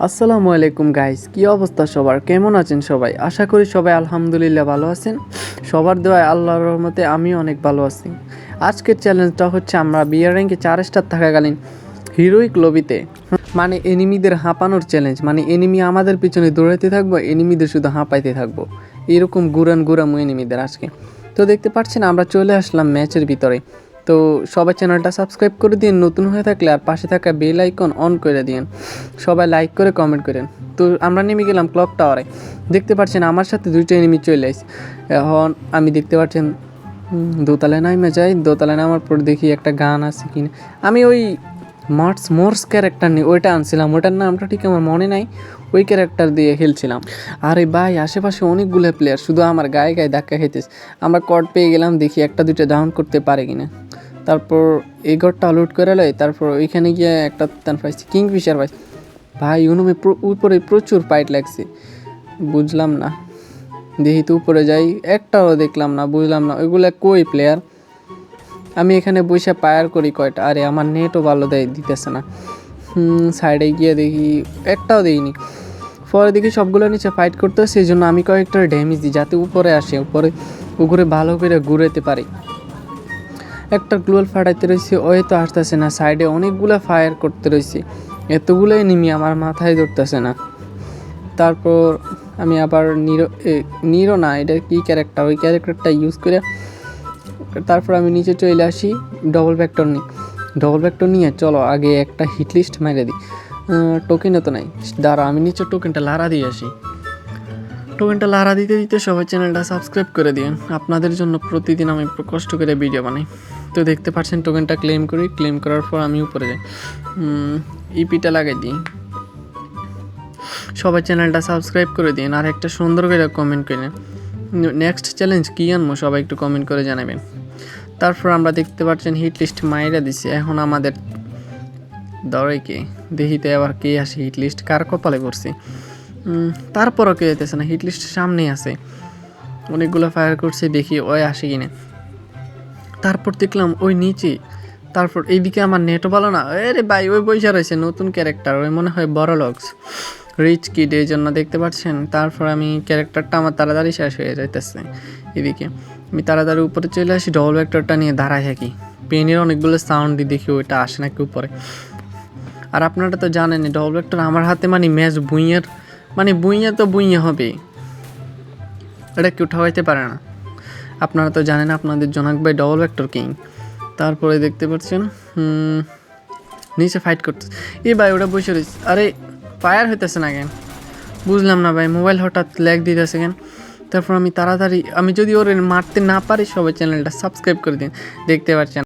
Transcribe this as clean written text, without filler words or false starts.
আসসালামু আলাইকুম গাইস, কি অবস্থা সবার? কেমন আছেন সবাই? আশা করি সবাই আলহামদুলিল্লাহ ভালো আছেন। সবার দোয়ায় আল্লাহর রহমতে আমিও অনেক ভালো আছি। আজকের চ্যালেঞ্জটা হচ্ছে আমরা বিয়ার র্যাঙ্কে 4 স্টার থাকাকালীন হিরোইক লবিতে মানে এনিমিদের হাঁপানোর চ্যালেঞ্জ। মানে এনিমি আমাদের পিছনে দৌড়াইতে থাকবো, এনিমিদের শুধু হাঁপাইতে থাকবো, এরকম গুরামু এনিমিদের আজকে। তো দেখতে পাচ্ছেন আমরা চলে আসলাম ম্যাচের ভিতরে। তো সবাই চ্যানেলটা সাবস্ক্রাইব করে দিন নতুন হয়ে থাকলে, আর পাশে থাকা বেল আইকন অন করে দিন। সবাই লাইক করে কমেন্ট করেন। তো আমরা নেমে গেলাম ক্লক টাওয়ারে। দেখতে পাচ্ছেন আমার সাথে দুইটা এনিমি চলে আসছে। এখন আমি দেখতে পাচ্ছেন দোতলায় নামে যাই। দোতলায় নামার পর দেখি একটা গান আছে কিনা। আমি ওই মোর্স ক্যারেক্টার নিয়ে ওইটা আনছিলাম, ওটার নামটা ঠিক আমার মনে নাই। ওই ক্যারেক্টার দিয়ে খেলছিলাম। আরে ভাই, আশেপাশে অনেকগুলো প্লেয়ার, শুধু আমার গায়ে গায়ে ধাক্কা খেতেছে। আমরা কর্ড পেয়ে গেলাম, দেখি একটা দুইটা ডাউন করতে পারে কিনা। তারপর এই ঘরটা লুট করে লয়। তারপর ওইখানে গিয়ে একটা তান পাইছি, কিংফিশার পাইছি। ভাই উনুমে উপরে প্রচুর ফাইট লাগছে, বুঝলাম না। দেখি তো উপরে যাই, একটাও দেখলাম না, বুঝলাম না ওইগুলো কই প্লেয়ার। আমি এখানে বসে পায়ার করি কয়টা, আরে আমার নেটও ভালো দিতেছে না। সাইডে গিয়ে দেখি একটাও দেখিনি। পরে দেখি সবগুলো নিচে ফাইট করতে, সেই জন্য আমি কয়েকটা ড্যামেজ দিই যাতে উপরে আসে, উপরে ভালো করে ঘুরাতে পারি। একটা গ্লোয়াল ফাটাইতে রয়েছে, ওই তো আসতেছে না। সাইডে অনেকগুলো ফায়ার করতে রয়েছে, এতগুলো এনিমি আমার মাথায় ধরতেছে না। তারপর আমি আবার নিরো না, এটা কি ক্যারেক্টার, ওই ক্যারেক্টারটা ইউজ করে তারপর আমি নিচে চলে আসি। ডবল ভেক্টর নিয়ে চলো আগে একটা হিট লিস্ট মেরে দিই। টোকেনও তো নাই, দাঁড়া আমি নিচে টোকেনটা লাড়া দিয়ে আসি। টোকেনটা লাড়া দিতে দিতে সবাই চ্যানেলটা সাবস্ক্রাইব করে দিন। আপনাদের জন্য প্রতিদিন আমি কষ্ট করে ভিডিও বানাই। তো দেখতে পাচ্ছেন টোকেনটা ক্লেম করার পর আমি উপরে যাই, ইপিটা লাগাই দিই। সবাই চ্যানেলটা সাবস্ক্রাইব করে দিন, আর একটা সুন্দর করে কমেন্ট করে নেক্সট চ্যালেঞ্জ কী আনবো সবাই একটু কমেন্ট করে জানাবেন। তারপর আমরা দেখতে পাচ্ছেন হিট লিস্ট মাইরা দিছি। এখন আমাদের দরে কে দেখিতে আবার কে আসে, হিট লিস্ট কার কপালে করছি। তারপরও কেউ যেতেছে না, হিট লিস্ট সামনেই আছে। অনেকগুলো ফায়ার করছে, দেখি ওই আসে কিনে। তারপর দেখলাম ওই নিচে। তারপর এইদিকে আমার নেটও ভালো না। আরে ভাই ওই বইসা রয়েছে নতুন ক্যারেক্টার, ওই মনে হয় বড় লগস রিচ কিড, এই জন্য দেখতে পাচ্ছেন। তারপর আমি ক্যারেক্টারটা আমার তাড়াতাড়ি শেষ হয়ে যাইতেছে। এদিকে আমি তাড়াতাড়ি উপরে চলে আসি, ডবল ভেক্টরটা নিয়ে দাঁড়ায় থাকি। পেনের অনেকগুলো সাউন্ড দিয়ে দেখি ওইটা আসে নাকি উপরে। আর আপনারা তো জানেন ডবল ভেক্টর আমার হাতে মানে ম্যাচ বুইয়া তো বুইয়া হবে, এটা কেউ ঠকাইতে পারে না। আপনারা তো জানেন আপনাদের জনক ভাই ডবল ভেক্টর কিং। তারপরে দেখতে পাচ্ছেন নিচে ফাইট করতে, ভাই ওটা বসে রয়েছে। আরে ফায়ার হইতেছে না কেন, বুঝলাম না ভাই, মোবাইল হঠাৎ ল্যাগ দিতেছে কেন। তারপর আমি তাড়াতাড়ি, আমি যদি ওর মারতে না পারি সবাই চ্যানেলটা সাবস্ক্রাইব করে দিন। দেখতে পাচ্ছেন